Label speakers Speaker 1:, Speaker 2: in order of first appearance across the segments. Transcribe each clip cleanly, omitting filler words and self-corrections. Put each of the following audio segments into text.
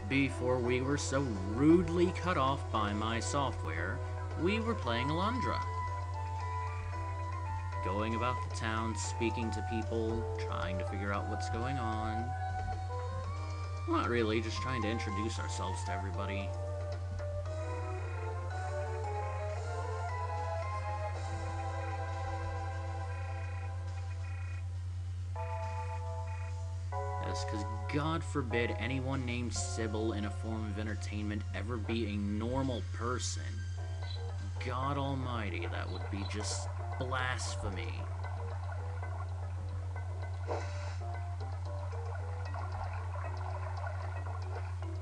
Speaker 1: Before we were so rudely cut off by my software, we were playing Alundra. Going about the town, speaking to people, trying to figure out what's going on. Not really, just trying to introduce ourselves to everybody. Yes, because God forbid anyone named Sybil in a form of entertainment ever be a normal person. God almighty, that would be just blasphemy.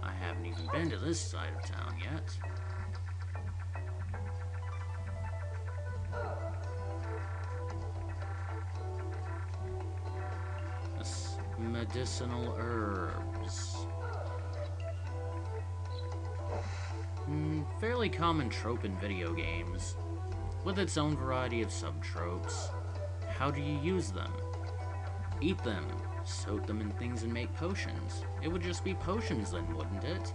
Speaker 1: I haven't even been to this side of town yet. Medicinal herbs. Fairly common trope in video games, with its own variety of subtropes. How do you use them? Eat them, soak them in things and make potions. It would just be potions then, wouldn't it?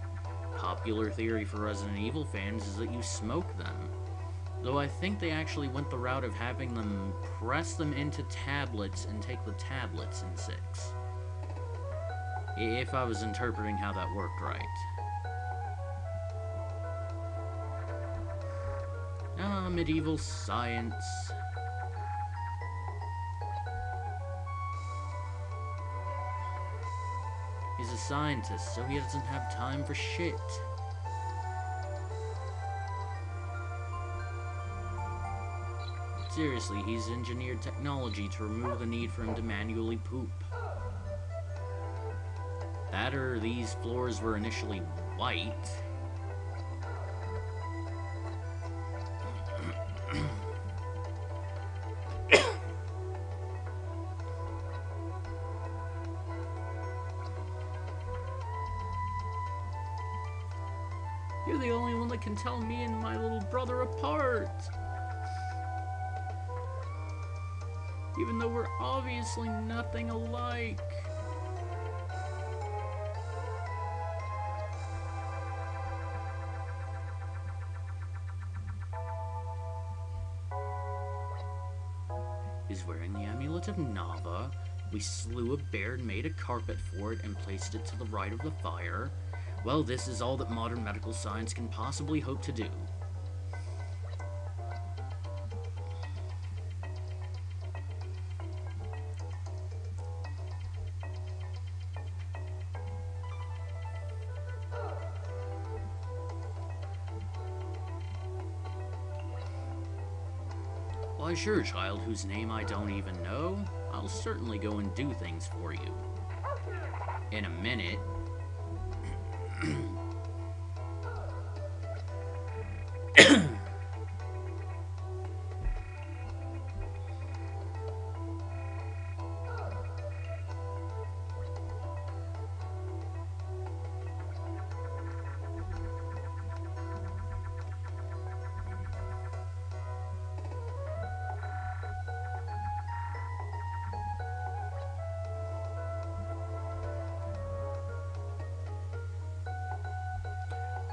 Speaker 1: Popular theory for Resident Evil fans is that you smoke them. Though I think they actually went the route of having them press them into tablets and take the tablets in 6. If I was interpreting how that worked right. Medieval science. He's a scientist, so he doesn't have time for shit. Seriously, he's engineered technology to remove the need for him to manually poop. That or these floors were initially white. You're the only one that can tell me and my little brother apart. Even though we're obviously nothing alike. He's wearing the amulet of Nava. We slew a bear and made a carpet for it and placed it to the right of the fire. Well, this is all that modern medical science can possibly hope to do. Why sure, child whose name I don't even know. I'll certainly go and do things for you. In a minute.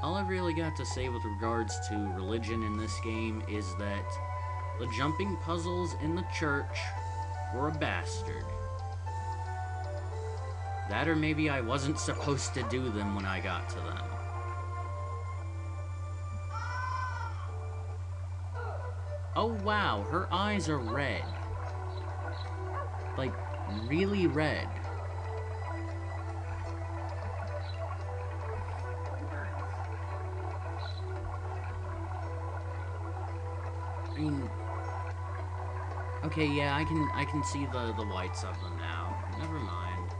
Speaker 1: All I've really got to say with regards to religion in this game is that the jumping puzzles in the church were a bastard. That or maybe I wasn't supposed to do them when I got to them. Oh wow, her eyes are red. Like, really red. I mean, okay, yeah, I can see the whites of them now. Never mind.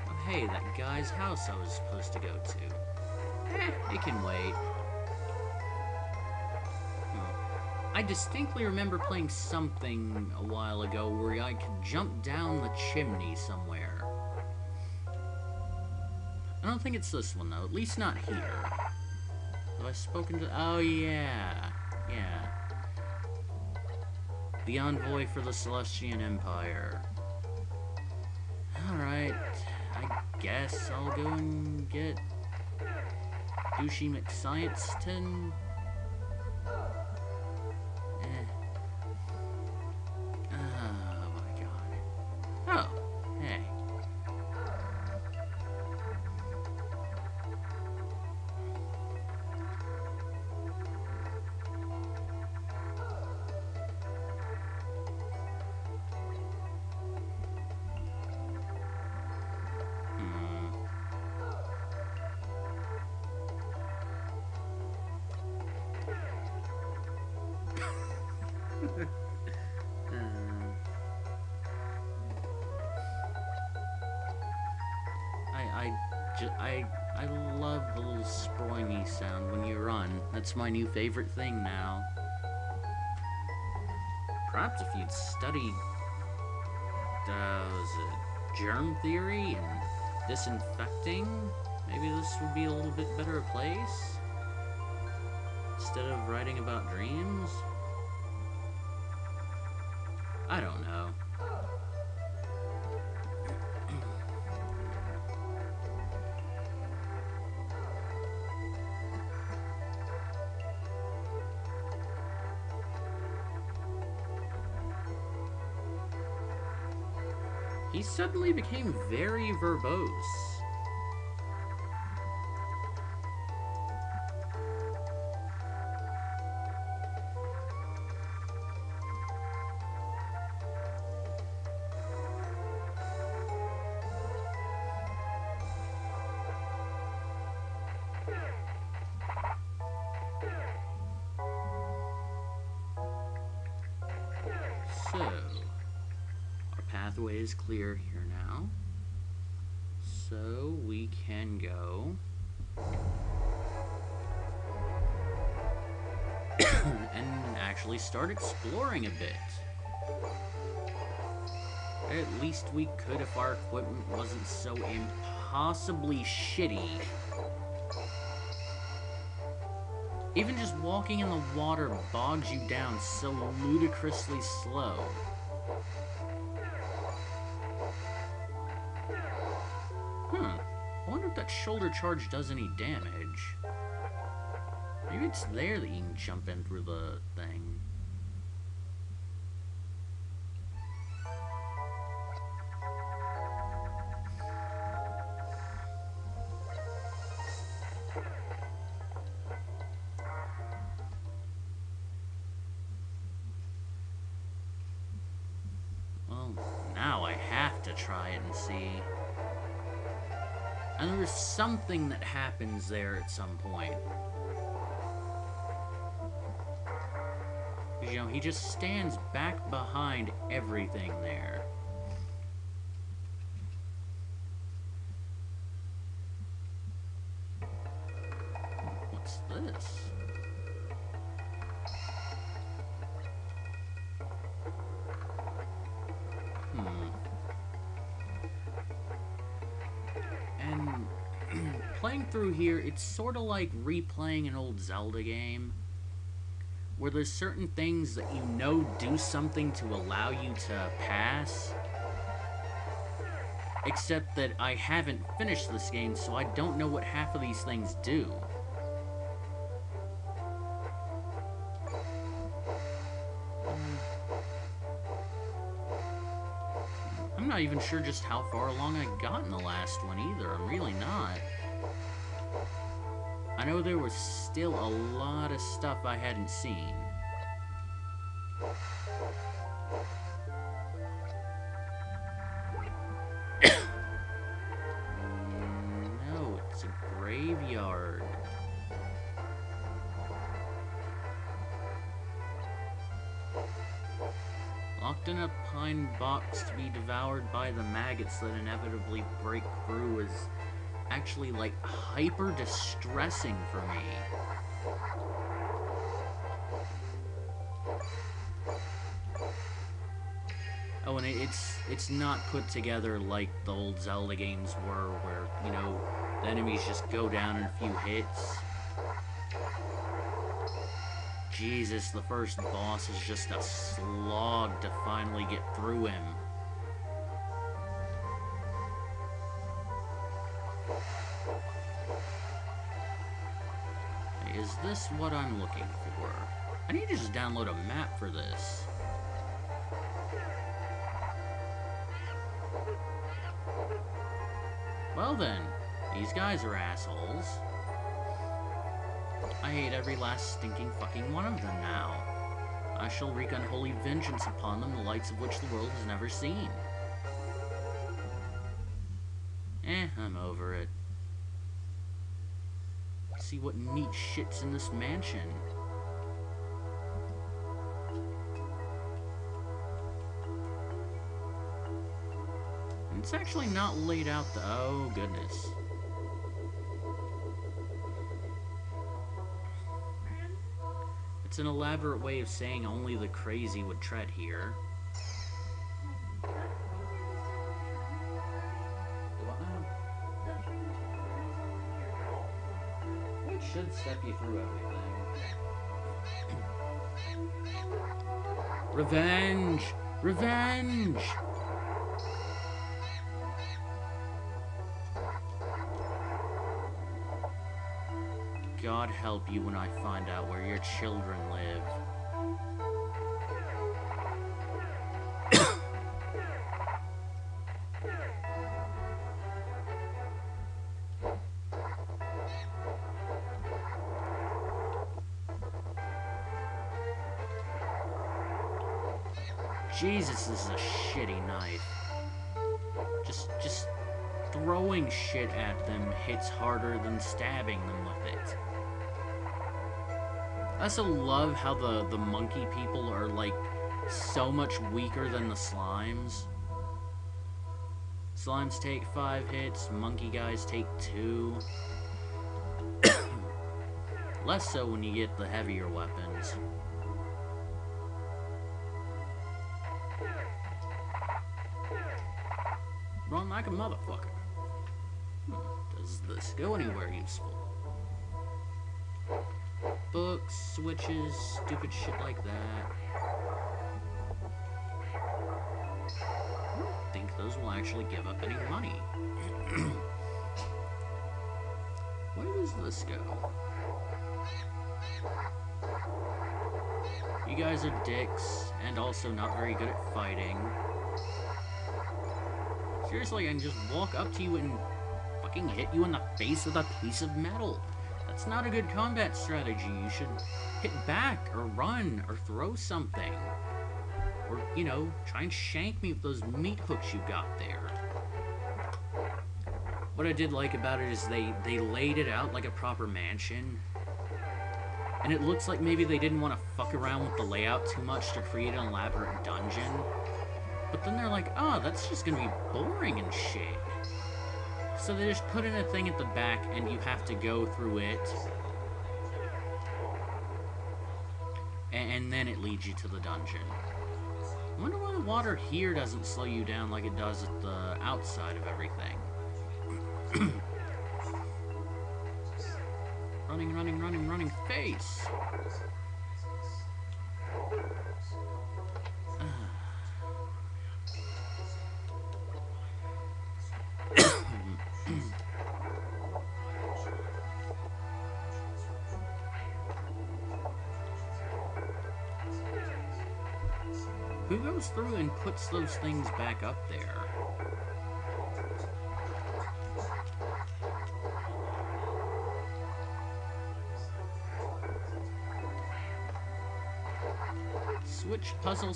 Speaker 1: Oh, hey, that guy's house I was supposed to go to. It can wait. I distinctly remember playing something a while ago where I could jump down the chimney somewhere. I don't think it's this one, though. At least not here. Have I spoken to... Oh, yeah. Yeah. The envoy for the Celestian Empire. Alright, I guess I'll go and get Douchey McScience-ton. Oh my god. Oh, hey. I love the little sproingy sound when you run. That's my new favorite thing now. Perhaps if you'd studied, was it germ theory and disinfecting, maybe this would be a little bit better a place? Instead of writing about dreams? I don't know. He suddenly became very verbose. So, our pathway is clear here now. So, we can go and actually start exploring a bit. At least we could if our equipment wasn't so impossibly shitty. Even just walking in the water bogs you down so ludicrously slow. I wonder if that shoulder charge does any damage. Maybe it's there that you can jump in through the thing. Well, now I have to try it and see. And there's something that happens there at some point. You know, he just stands back behind everything there. What's this? And playing through here, it's sort of like replaying an old Zelda game, where there's certain things that you know do something to allow you to pass, except that I haven't finished this game, so I don't know what half of these things do. I'm not even sure just how far along I got in the last one either. I'm really not. I know there was still a lot of stuff I hadn't seen. No, it's a graveyard. Locked in a pine box to be devoured by the maggots that inevitably break through is actually, like, hyper distressing for me. Oh, and it's not put together like the old Zelda games were, where, you know, the enemies just go down in a few hits. Jesus, the first boss is just a slog to finally get through him. Is this what I'm looking for? I need to just download a map for this. Well then, these guys are assholes. I hate every last stinking fucking one of them now. I shall wreak unholy vengeance upon them, the likes of which the world has never seen. I'm over it. Let's see what neat shit's in this mansion. And it's actually not laid out the— oh, goodness. It's an elaborate way of saying only the crazy would tread here. It should step you through everything. Revenge! Revenge! God help you when I find out where your children live. Jesus, this is a shitty knife. Just throwing shit at them hits harder than stabbing them with it. I also love how the monkey people are, like, so much weaker than the slimes. Slimes take 5 hits, monkey guys take 2. Less so when you get the heavier weapons. Run like a motherfucker. Does this go anywhere useful? Books, switches, stupid shit like that. I don't think those will actually give up any money. Where does this go? You guys are dicks, and also not very good at fighting. Seriously, I can just walk up to you and fucking hit you in the face with a piece of metal. That's not a good combat strategy. You should hit back, or run, or throw something. Or, you know, try and shank me with those meat hooks you got there. What I did like about it is they laid it out like a proper mansion. And it looks like maybe they didn't want to fuck around with the layout too much to create an elaborate dungeon. But then they're like, oh, that's just gonna be boring and shit. So they just put in a thing at the back and you have to go through it. And then it leads you to the dungeon. I wonder why the water here doesn't slow you down like it does at the outside of everything. Running, running, running, running, face! Who goes through and puts those things back up there? Switch puzzle,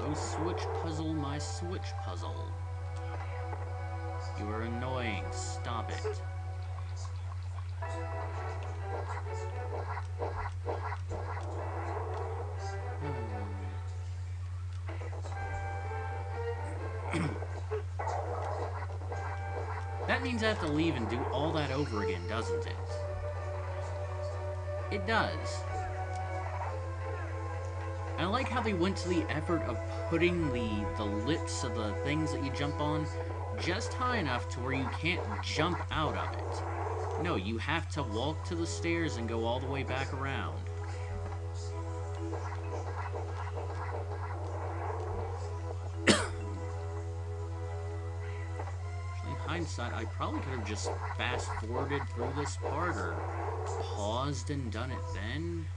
Speaker 1: oh switch puzzle, my switch puzzle. You are annoying, stop it. That means I have to leave and do all that over again, doesn't it? It does. I like how they went to the effort of putting the lips of the things that you jump on just high enough to where you can't jump out of it. No, you have to walk to the stairs and go all the way back around. Actually, high hindsight, I probably could have just fast-forwarded through this part, or paused and done it then.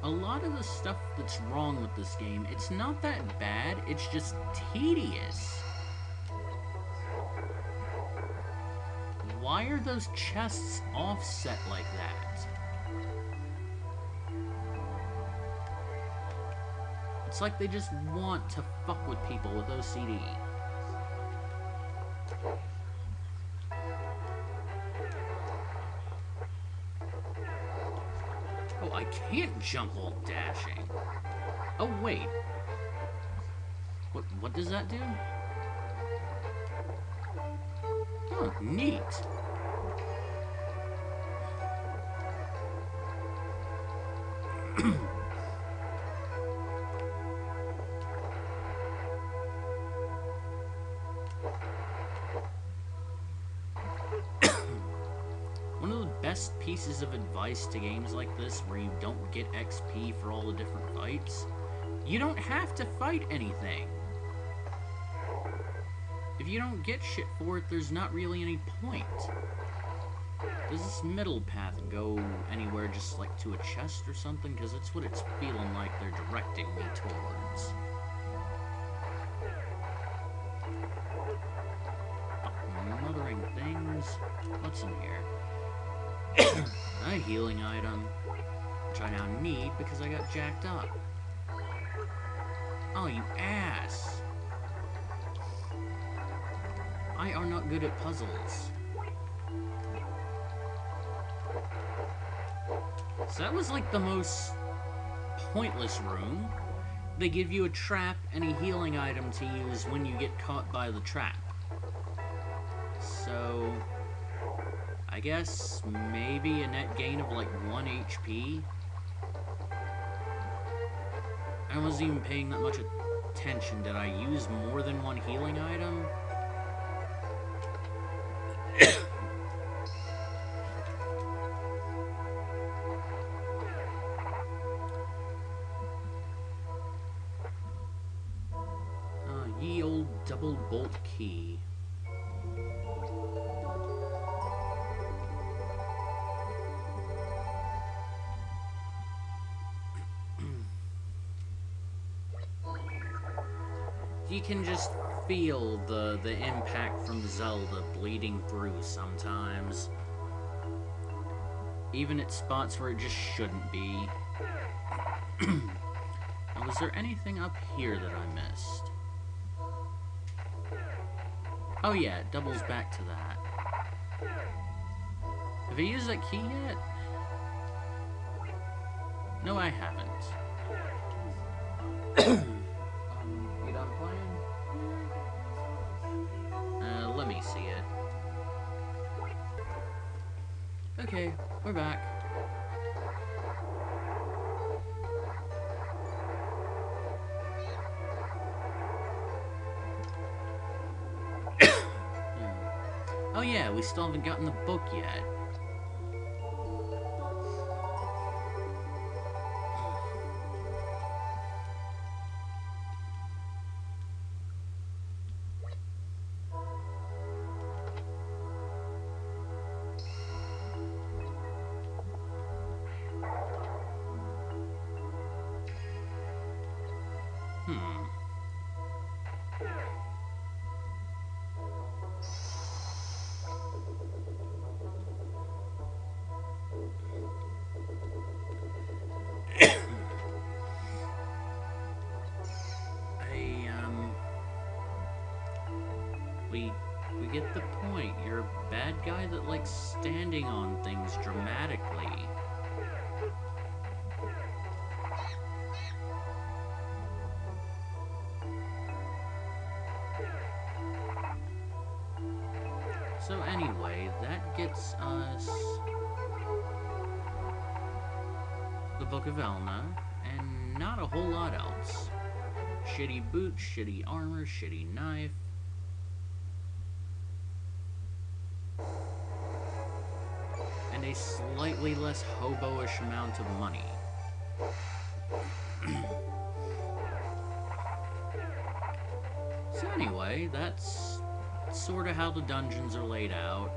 Speaker 1: A lot of the stuff that's wrong with this game, it's not that bad, it's just tedious. Why are those chests offset like that? It's like they just want to fuck with people with OCD. Oh, I can't jump while dashing. Oh, wait. What does that do? Oh, neat. One of the best pieces of advice to games like this, where you don't get XP for all the different fights, you don't have to fight anything. If you don't get shit for it, there's not really any point. Does this middle path go anywhere, just like to a chest or something? Because it's what it's feeling like they're directing me towards. Fucking mothering things. What's in here? A healing item, which I now need because I got jacked up. Oh, you ass! I are not good at puzzles. So that was like the most pointless room. They give you a trap and a healing item to use when you get caught by the trap. So I guess maybe a net gain of like 1 HP. I wasn't even paying that much attention. Did I use more than one healing item? Ye old double bolt key. You can just feel the impact from Zelda bleeding through sometimes. Even at spots where it just shouldn't be. Now, was there anything up here that I missed? Oh yeah, it doubles back to that. Have I used that key yet? No, I haven't. You done playing? Let me see it. Okay, we're back. Oh yeah, we still haven't gotten the book yet. We get the point. You're a bad guy that likes standing on things dramatically. So anyway, that gets us the Book of Elna, and not a whole lot else. Shitty boots, shitty armor, shitty knife. a slightly less hobo-ish amount of money. So anyway, that's sort of how the dungeons are laid out.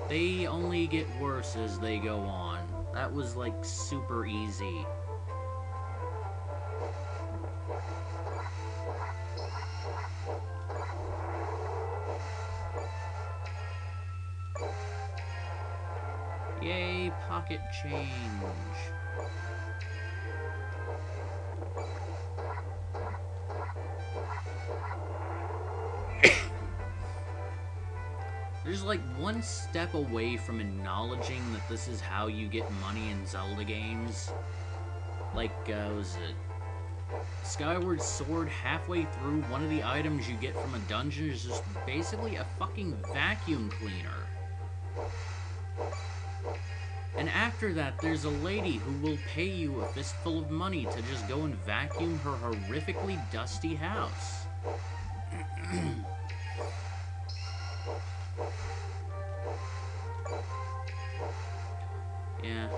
Speaker 1: They only get worse as they go on. That was, like, super easy. Yay, pocket change. There's like one step away from acknowledging that this is how you get money in Zelda games. Like, was it Skyward Sword? Halfway through, one of the items you get from a dungeon is just basically a fucking vacuum cleaner. And after that, there's a lady who will pay you a fistful of money to just go and vacuum her horrifically dusty house. Yeah,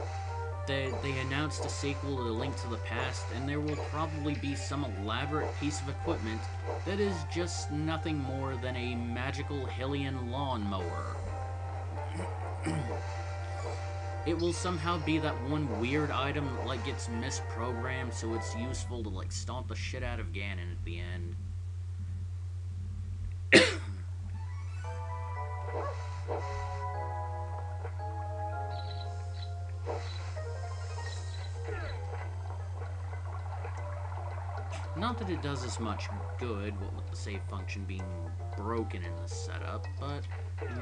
Speaker 1: they announced a sequel to Link to the Past, and there will probably be some elaborate piece of equipment that is just nothing more than a magical Hylian lawnmower. It will somehow be that one weird item that, like, gets misprogrammed so it's useful to, like, stomp the shit out of Ganon at the end. Not that it does as much good, what with the save function being broken in this setup, but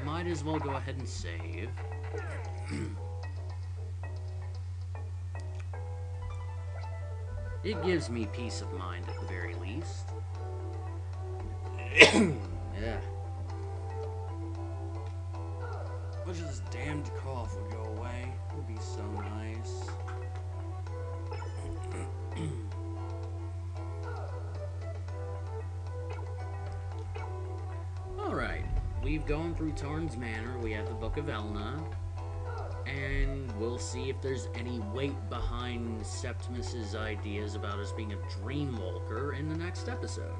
Speaker 1: might as well go ahead and save. It gives me peace of mind at the very least. Yeah. Wish this damned cough would go away. It would be so nice. Alright, we've gone through Tarn's Manor, we have the Book of Elna, and we'll see if there's any weight behind Septimus's ideas about us being a dreamwalker in the next episode.